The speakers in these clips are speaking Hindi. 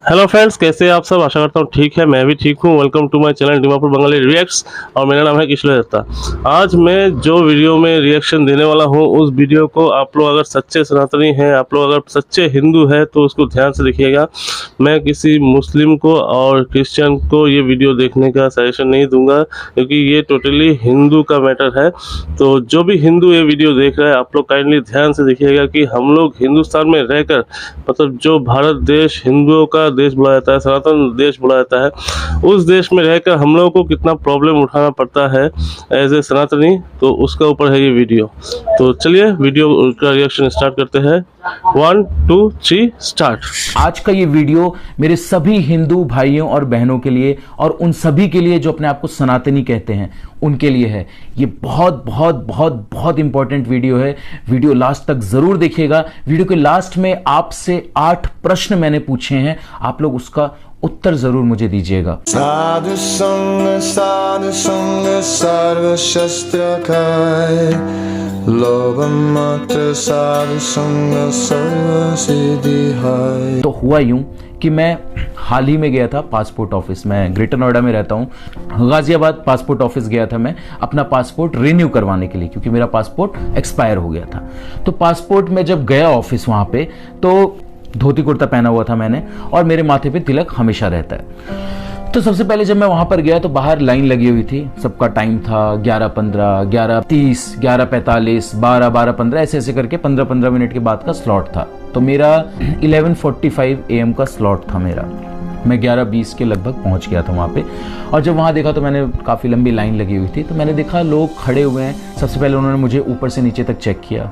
हेलो फ्रेंड्स, कैसे हैं आप सब। आशा करता हूँ ठीक है, मैं भी ठीक हूँ। Welcome to my channel Dimapur Bengali reacts और मेरा नाम है किशोर दत्ता। आज मैं जो वीडियो में रिएक्शन देने वाला हूँ उस वीडियो को आप लोग अगर सच्चे सनातनी हैं, आप लोग अगर सच्चे हिंदू हैं तो उसको ध्यान से देखिएगा। मैं किसी मुस्लिम को और क्रिश्चियन को ये वीडियो देखने का सजेशन नहीं दूंगा, क्योंकि ये टोटली हिंदू का मैटर है। तो जो भी हिंदू ये वीडियो देख रहा है, आप लोग काइंडली ध्यान से देखिएगा कि हम लोग हिंदुस्तान में रहकर, मतलब जो भारत देश हिंदुओं का देश बोला जाता है, सनातन देश बोला जाता है, उस देश में रहकर हम लोगों को कितना प्रॉब्लम उठाना पड़ता है एज ए सनातनी, तो उसका ऊपर है ये वीडियो। तो चलिए वीडियो का रिएक्शन स्टार्ट करते हैं। 1 2 3 स्टार्ट। आज का ये वीडियो मेरे सभी हिंदू भाइयों और बहनों के लिए और उन सभी के लिए जो अपने आप को सनातनी कहते हैं उनके लिए है। ये बहुत बहुत बहुत बहुत इंपॉर्टेंट वीडियो है। वीडियो लास्ट तक जरूर देखिएगा। वीडियो के लास्ट में आपसे 8 प्रश्न मैंने पूछे हैं, आप लोग उसका उत्तर जरूर मुझे दीजिएगा। साधु संग सर्व शस्त्र काय, लोभ मात्र साधु संग सर्व सिद्धि है। तो हुआ यूं कि मैं हाल ही में गया था पासपोर्ट ऑफिस में, ग्रेटर नोएडा में रहता हूं, गाजियाबाद पासपोर्ट ऑफिस गया था मैं अपना पासपोर्ट रिन्यू करवाने के लिए, क्योंकि मेरा पासपोर्ट एक्सपायर हो गया था। तो पासपोर्ट में जब गया ऑफिस वहां पे, तो धोती कुर्ता पहना हुआ था मैंने और मेरे माथे पे तिलक हमेशा रहता है। तो सबसे पहले जब मैं वहां पर गया तो बाहर लाइन लगी हुई थी, सबका टाइम था 11:15, 11:30, 11:45, 12, 12:15, ऐसे ऐसे करके 15-15 मिनट के बाद का स्लॉट था। तो मेरा 11:45 AM का स्लॉट था मेरा। मैं 11:20 के लगभग पहुंच गया था वहां पे। और जब वहां देखा तो मैंने काफ़ी लंबी लाइन लगी हुई थी, तो मैंने देखा लोग खड़े हुए हैं। सबसे पहले उन्होंने मुझे ऊपर से नीचे तक चेक किया।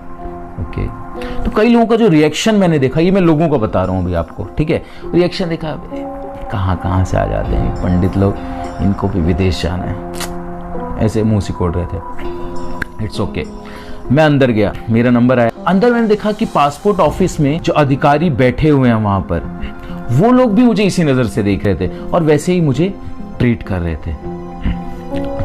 ओके, तो कई लोगों का जो रिएक्शन मैंने देखा, ये मैं लोगों को बता रहा हूँ अभी आपको, ठीक है। रिएक्शन देखा, कहाँ से आ जाते हैं पंडित लोग, इनको भी विदेश जाना है, ऐसे मुंह सिकोड़ रहे थे। It's okay. मैं अंदर गया, मेरा नंबर आया। अंदर मैंने देखा कि पासपोर्ट ऑफिस में जो अधिकारी बैठे हुए हैं वहां पर, वो लोग भी मुझे इसी नजर से देख रहे थे और वैसे ही मुझे ट्रीट कर रहे थे।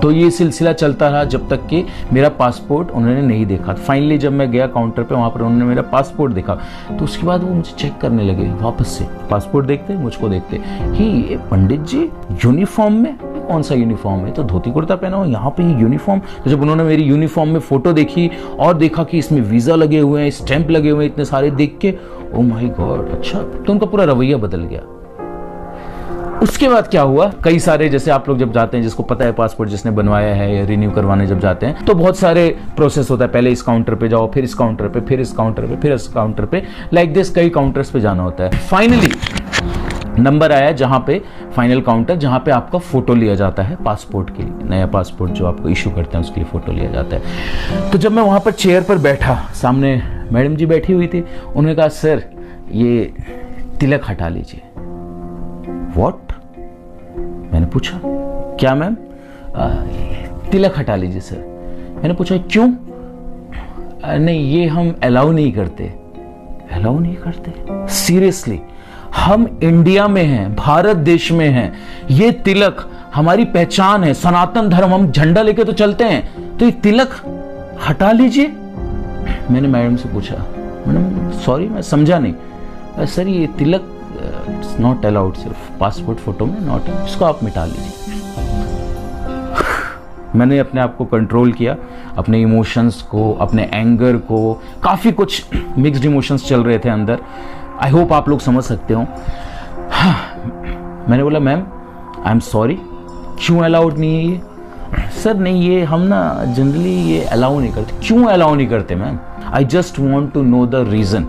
तो ये सिलसिला चलता रहा जब तक कि मेरा पासपोर्ट उन्होंने नहीं देखा। फाइनली जब मैं गया काउंटर पे, वहाँ पर उन्होंने मेरा पासपोर्ट देखा, तो उसके बाद वो मुझे चेक करने लगे वापस से। पासपोर्ट देखते, मुझको देखते कि ये पंडित जी यूनिफॉर्म में, कौन सा यूनिफॉर्म है, तो धोती कुर्ता पहना हो, यहाँ पे ये यूनिफॉर्म। तो जब उन्होंने मेरी यूनिफॉर्म में फोटो देखी और देखा कि इसमें वीज़ा लगे हुए हैं, स्टैंप लगे हुए हैं इतने सारे, देख के ओ माय गॉड, अच्छा। तो उनका पूरा रवैया बदल गया। उसके बाद क्या हुआ, कई सारे, जैसे आप लोग जब जाते हैं, जिसको पता है पासपोर्ट जिसने बनवाया है या रिन्यू करवाने जब जाते हैं, तो बहुत सारे प्रोसेस होता है। पहले इस काउंटर पे जाओ, फिर इस काउंटर पे, फिर इस काउंटर पे, फिर इस काउंटर पे, लाइक दिस कई काउंटर्स पे जाना होता है। फाइनली नंबर आया जहां पे फाइनल काउंटर, जहां पे आपका फोटो लिया जाता है पासपोर्ट के लिए। नया पासपोर्ट जो आपको इशू करते हैं उसके लिए फोटो लिया जाता है। तो जब मैं वहां पर चेयर पर बैठा, सामने मैडम जी बैठी हुई थी। उन्होंने कहा, सर ये तिलक हटा लीजिए। व्हाट? मैंने पूछा, क्या मैम? तिलक हटा लीजिए सर। मैंने पूछा क्यों? नहीं, ये हम अलाउ नहीं करते। अलाउ नहीं करते? सीरियसली? हम इंडिया में हैं, भारत देश में हैं, ये तिलक हमारी पहचान है, सनातन धर्म, हम झंडा लेके तो चलते हैं, तो ये तिलक हटा लीजिए। मैंने मैडम से पूछा, मैडम सॉरी मैं समझा नहीं। सर ये तिलक इट्स नॉट अलाउड, सिर्फ पासपोर्ट फोटो में नॉट, इसको आप मिटा लीजिए। मैंने अपने आप को कंट्रोल किया, अपने इमोशंस को, अपने एंगर को, काफ़ी कुछ मिक्स्ड इमोशंस चल रहे थे अंदर। आई होप आप लोग समझ सकते हो। मैंने बोला, मैम आई एम सॉरी, क्यों अलाउड नहीं है ये? सर नहीं, ये हम ना जनरली ये अलाउ नहीं करते। क्यों अलाउ नहीं करते ma'am? I just want to know the reason.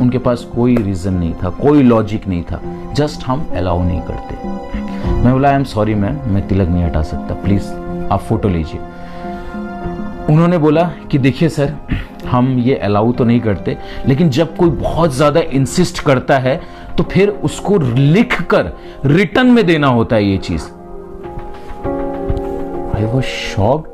उनके पास कोई रीज़न नहीं था, कोई लॉजिक नहीं था, जस्ट हम अलाउ नहीं करते। मैं बोला, आई एम सॉरी मैम, मैं तिलक नहीं हटा सकता, प्लीज़ आप फोटो लीजिए। उन्होंने बोला कि देखिए सर, हम ये अलाउ तो नहीं करते, लेकिन जब कोई बहुत ज़्यादा इंसिस्ट करता है तो फिर उसको लिख कर रिटर्न में देना होता है ये चीज़। I was shocked,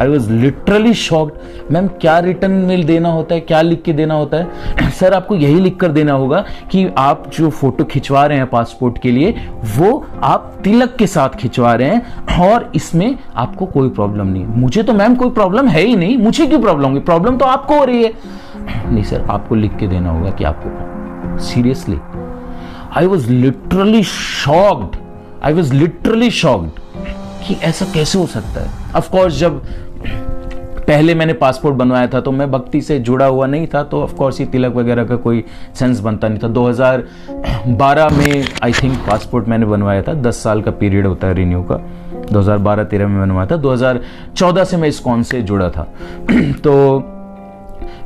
I was literally shocked. Ma'am क्या रिटर्न में देना होता है, क्या लिख के देना होता है? सर आपको यही लिख कर देना होगा कि आप जो फोटो खिंचवा रहे हैं पासपोर्ट के लिए, वो आप तिलक के साथ खिंचवा रहे हैं और इसमें आपको कोई प्रॉब्लम नहीं है। मुझे तो मैम कोई प्रॉब्लम है ही नहीं, मुझे क्यों प्रॉब्लम होगी? प्रॉब्लम तो आपको हो रही है। नहीं सर, आपको लिख के देना होगा कि आपको। Seriously? I was literally shocked कि ऐसा कैसे हो सकता है। ऑफ कोर्स जब पहले मैंने पासपोर्ट बनवाया था तो मैं भक्ति से जुड़ा हुआ नहीं था, तो ऑफ कोर्स ये तिलक वगैरह का कोई सेंस बनता नहीं था। 2012 में आई थिंक पासपोर्ट मैंने बनवाया था, 10 साल का पीरियड होता है रिन्यू का। 2012-13 में बनवाया था, 2014 से मैं इस्कॉन से जुड़ा था। तो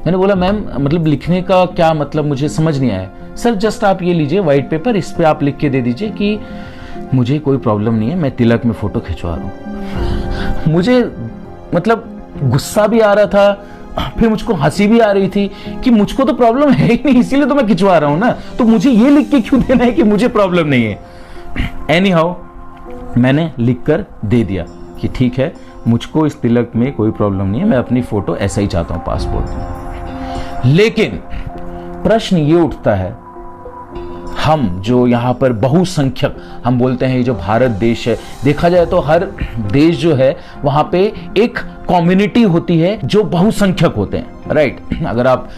मैंने बोला मैम मतलब लिखने का क्या मतलब, मुझे समझ नहीं आया। सर जस्ट आप ये लीजिए व्हाइट पेपर, इस पे आप लिख के दे दीजिए कि मुझे कोई प्रॉब्लम नहीं है, मैं तिलक में फोटो खिंचवा रहा हूँ। मुझे मतलब गुस्सा भी आ रहा था, फिर मुझको हंसी भी आ रही थी कि मुझको तो प्रॉब्लम है ही नहीं, इसीलिए तो मैं खिंचवा रहा हूं ना, तो मुझे ये लिख के क्यों देना है कि मुझे प्रॉब्लम नहीं है। एनी हाउ मैंने लिख कर दे दिया कि ठीक है मुझको इस तिलक में कोई प्रॉब्लम नहीं है, मैं अपनी फोटो ऐसा ही चाहता हूं पासपोर्ट में। लेकिन प्रश्न ये उठता है, हम जो यहाँ पर बहुसंख्यक हम बोलते हैं, जो भारत देश है, देखा जाए तो हर देश जो है वहां पे एक कम्युनिटी होती है जो बहुसंख्यक होते हैं, राइट। अगर आप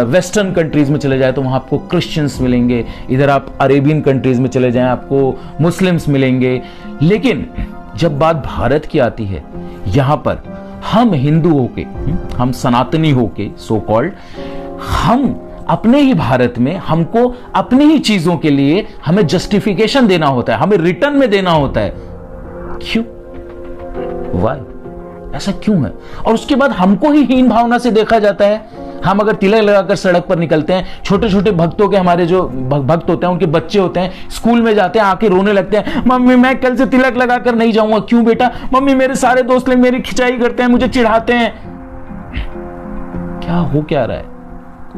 वेस्टर्न कंट्रीज में चले जाए तो वहां आपको क्रिश्चियंस मिलेंगे, इधर आप अरेबियन कंट्रीज में चले जाएं आपको मुस्लिम्स मिलेंगे। लेकिन जब बात भारत की आती है, यहां पर हम हिंदू होके, हम सनातनी होके सो कॉल्ड, हम अपने ही भारत में हमको अपनी ही चीजों के लिए हमें जस्टिफिकेशन देना होता है, हमें रिटर्न में देना होता है। क्यों? वाई? ऐसा क्यों है? और उसके बाद हमको ही हीन भावना से देखा जाता है। हम अगर तिलक लगाकर सड़क पर निकलते हैं, छोटे छोटे भक्तों के, हमारे जो भक्त होते हैं उनके बच्चे होते हैं, स्कूल में जाते हैं, आके रोने लगते हैं, मम्मी मैं कल से तिलक लगाकर नहीं जाऊंगा। क्यों बेटा? मम्मी मेरे सारे दोस्त लोग मेरी खिंचाई करते हैं, मुझे चिढ़ाते हैं। क्या हो क्या रहा है?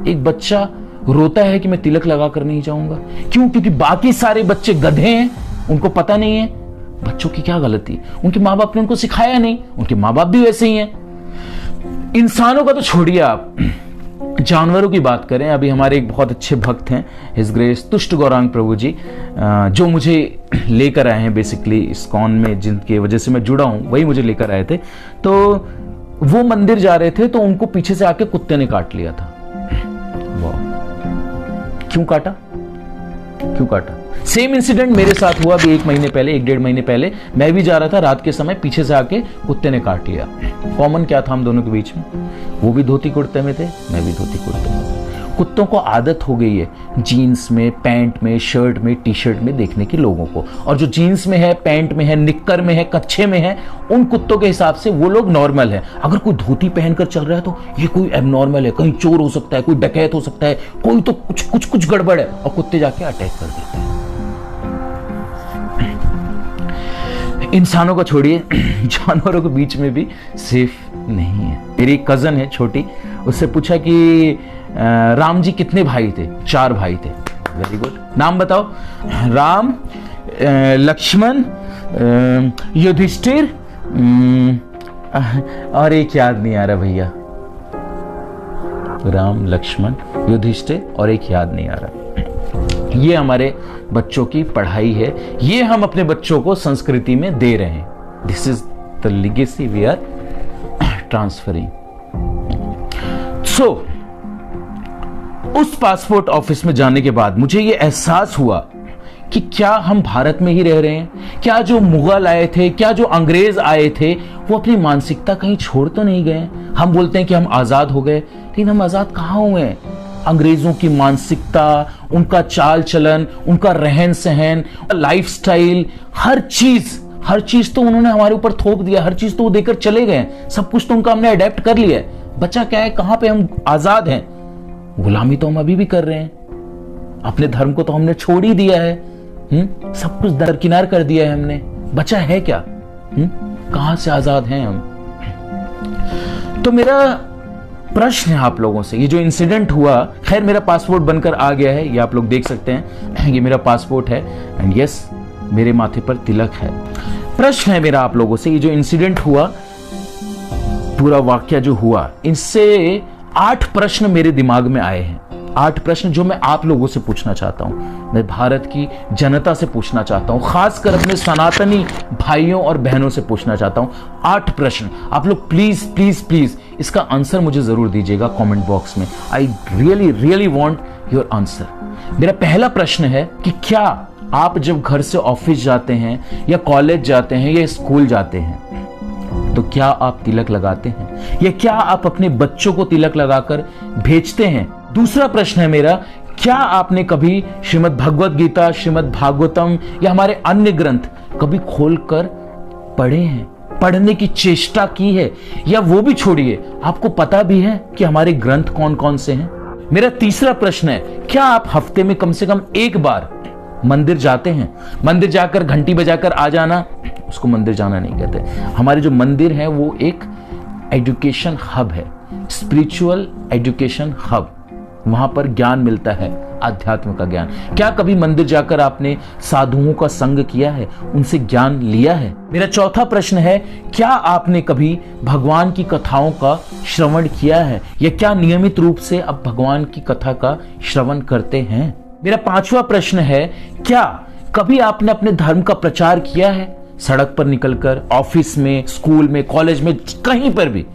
एक बच्चा रोता है कि मैं तिलक लगाकर नहीं जाऊंगा। क्यों? क्योंकि बाकी सारे बच्चे गधे हैं, उनको पता नहीं है। बच्चों की क्या गलती? उनके माँ बाप ने उनको सिखाया नहीं, उनके माँ बाप भी वैसे ही हैं। इंसानों का तो छोड़िए, आप जानवरों की बात करें। अभी हमारे एक बहुत अच्छे भक्त हैं, हिज ग्रेस तुष्ट गौरांग प्रभु जी, जो मुझे लेकर आए हैं बेसिकली इस्कॉन में, जिनकी वजह से मैं जुड़ा हूं, वही मुझे लेकर आए थे। तो वो मंदिर जा रहे थे तो उनको पीछे से आके कुत्ते ने काट लिया था। क्यों काटा? क्यों काटा? सेम इंसिडेंट मेरे साथ हुआ भी 1 महीने पहले, 1-1.5 महीने पहले। मैं भी जा रहा था रात के समय, पीछे से आके कुत्ते ने काट लिया। कॉमन क्या था हम दोनों के बीच में? वो भी धोती कुर्ते में थे, मैं भी धोती कुर्ते में। कुत्तों को आदत हो गई है जीन्स में, पैंट में, शर्ट में, टी शर्ट में देखने की लोगों को। और जो जीन्स में है, पैंट में है, निक्कर में है, कच्छे में है, उन कुत्तों के हिसाब से वो लोग नॉर्मल है। अगर कोई धोती पहनकर चल रहा है तो ये कोई एबनॉर्मल है, कहीं चोर हो सकता है, कोई डकैत हो सकता है, कोई तो कुछ गड़बड़ है, और कुत्ते जाके अटैक कर देते हैं। इंसानों को छोड़िए, जानवरों के बीच में भी सेफ नहीं है। मेरी कजन है छोटी, उससे पूछा कि राम जी कितने भाई थे? 4 भाई थे। वेरी गुड, नाम बताओ। राम, लक्ष्मण, युधिष्ठिर, और एक याद नहीं आ रहा भैया। राम, लक्ष्मण, युधिष्ठिर और एक याद नहीं आ रहा। ये हमारे बच्चों की पढ़ाई है, ये हम अपने बच्चों को संस्कृति में दे रहे हैं। This is the legacy we are transferring. So उस पासपोर्ट ऑफिस में जाने के बाद मुझे यह एहसास हुआ कि क्या हम भारत में ही रह रहे हैं? क्या जो मुगल आए थे, क्या जो अंग्रेज आए थे, वो अपनी मानसिकता कहीं छोड़ तो नहीं गए? हम बोलते हैं कि हम आजाद हो गए, लेकिन हम आजाद कहाँ हुए? अंग्रेजों की मानसिकता, उनका चाल चलन, उनका रहन सहन, लाइफस्टाइल, हर चीज तो उन्होंने हमारे ऊपर थोप दिया, हर चीज तो वो देकर चले गए, सब कुछ तो उनका हमने अडेप्ट कर लिया है। बचा क्या है? कहां पे हम आजाद हैं? गुलामी तो हम अभी भी कर रहे हैं, अपने धर्म को तो हमने छोड़ ही दिया है, सब कुछ दरकिनार कर दिया है हमने। बचा है क्या? कहां से आजाद हैं हम? तो मेरा प्रश्न है आप लोगों से, ये जो इंसिडेंट हुआ, खैर मेरा पासपोर्ट बनकर आ गया है, ये आप लोग देख सकते हैं, ये मेरा पासपोर्ट है, एंड यस मेरे माथे पर तिलक है। प्रश्न है मेरा आप लोगों से, ये जो इंसिडेंट हुआ, पूरा वाक्य जो हुआ, इनसे 8 प्रश्न मेरे दिमाग में आए हैं। 8 प्रश्न जो मैं आप लोगों से पूछना चाहता हूं, मैं भारत की जनता से पूछना चाहता हूं, खासकर अपने सनातनी भाइयों और बहनों से पूछना चाहता हूं। 8 प्रश्न आप लोग प्लीज प्लीज प्लीज इसका आंसर मुझे जरूर दीजिएगा कमेंट बॉक्स में। I really really want your answer. मेरा पहला प्रश्न है कि क्या आप जब घर से ऑफिस जाते हैं या कॉलेज जाते हैं या स्कूल जाते हैं तो क्या आप तिलक लगाते हैं या क्या आप अपने बच्चों को तिलक लगाकर भेजते हैं? दूसरा प्रश्न है मेरा, क्या आपने कभी श्रीमद् भगवत गीता, श्रीमद् भागवतम या हमारे अन्य ग्रंथ कभी खोलकर पढ़े हैं, पढ़ने की चेष्टा की है? या वो भी छोड़िए, आपको पता भी है कि हमारे ग्रंथ कौन कौन से हैं? मेरा तीसरा प्रश्न है, क्या आप हफ्ते में कम से कम एक बार मंदिर जाते हैं? मंदिर जाकर घंटी बजाकर आ जाना, उसको मंदिर जाना नहीं कहते। हमारे जो मंदिर है वो एक एजुकेशन हब है, स्पिरिचुअल एजुकेशन हब। वहां पर ज्ञान मिलता है, आध्यात्म का ज्ञान। क्या कभी मंदिर जाकर आपने साधुओं का संग किया है, उनसे ज्ञान लिया है? मेरा चौथा प्रश्न है, क्या आपने कभी भगवान की कथाओं का श्रवण किया है या क्या नियमित रूप से आप भगवान की कथा का श्रवण करते हैं? मेरा पांचवा प्रश्न है, क्या कभी आपने अपने धर्म का प्रचार किया है? सड़क पर निकलकर, ऑफिस में, स्कूल में, कॉलेज में, कहीं पर भी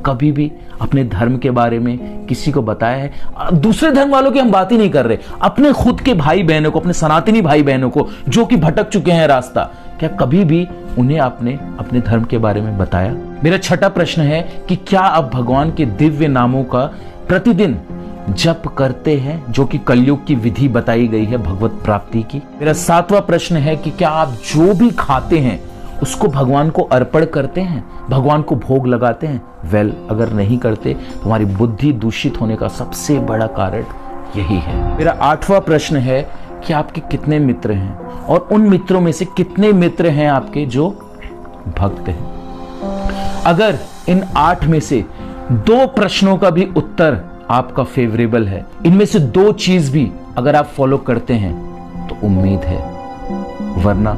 कभी भी अपने धर्म के बारे में किसी को बताया है? दूसरे धर्म वालों की हम बात ही नहीं कर रहे, अपने खुद के भाई बहनों को, अपने सनातनी भाई बहनों को जो कि भटक चुके हैं रास्ता, क्या कभी भी उन्हें आपने अपने धर्म के बारे में बताया? मेरा छठा प्रश्न है कि क्या आप भगवान के दिव्य नामों का प्रतिदिन जप करते हैं, जो कि कलयुग की विधि बताई गई है भगवत प्राप्ति की? मेरा सातवां प्रश्न है कि क्या आप जो भी खाते हैं उसको भगवान को अर्पण करते हैं, भगवान को भोग लगाते हैं? अगर नहीं करते तो हमारी बुद्धि दूषित होने का सबसे बड़ा कारण यही है। मेरा आठवां प्रश्न है कि आपके कितने मित्र हैं और उन मित्रों में से कितने मित्र हैं आपके जो भक्त हैं? अगर इन 8 में से 2 प्रश्नों का भी उत्तर आपका फेवरेबल है, इनमें से 2 चीज भी अगर आप फॉलो करते हैं तो उम्मीद है, वरना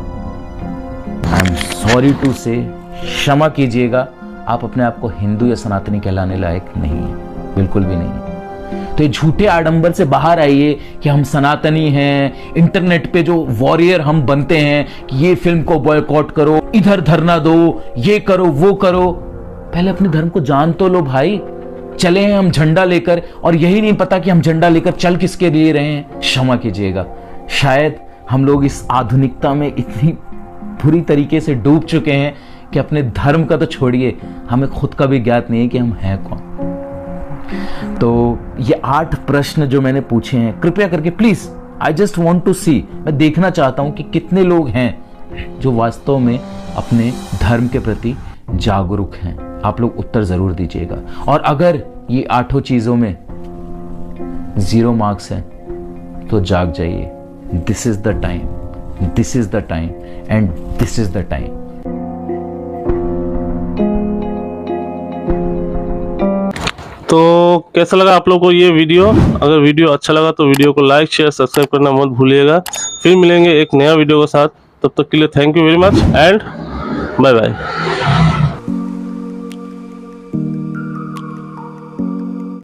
आई एम सॉरी टू से, क्षमा कीजिएगा, आप अपने आप को हिंदू या सनातनी कहलाने लायक नहीं है, बिल्कुल भी नहीं है। तो ये झूठे आडंबर से बाहर आइए कि हम सनातनी हैं, इंटरनेट पे जो वॉरियर हम बनते हैं कि ये फिल्म को बॉयकॉट करो, इधर धरना दो, ये करो, वो करो। पहले अपने धर्म को जान तो लो भाई। चले हैं हम झंडा लेकर और यही नहीं पता कि हम झंडा लेकर चल किसके लिए रहे हैं। क्षमा कीजिएगा, शायद हम लोग इस आधुनिकता में इतनी बुरी तरीके से डूब चुके हैं कि अपने धर्म का तो छोड़िए, हमें खुद का भी ज्ञात नहीं है कि हम हैं कौन। तो ये 8 प्रश्न जो मैंने पूछे हैं, कृपया करके please, I just want to see, मैं देखना चाहता हूं कि कितने लोग हैं जो वास्तव में अपने धर्म के प्रति जागरूक हैं। आप लोग उत्तर जरूर दीजिएगा। और अगर ये 8 चीजों में 0 मार्क्स हैं तो जाग जाइए। This is the time, this is the time and this is the time. तो कैसा लगा आप लोग को ये वीडियो? अगर वीडियो अच्छा लगा तो वीडियो को लाइक, शेयर, सब्सक्राइब करना मत भूलिएगा। फिर मिलेंगे एक नया वीडियो के साथ, तब तक के लिए thank you very much and bye bye.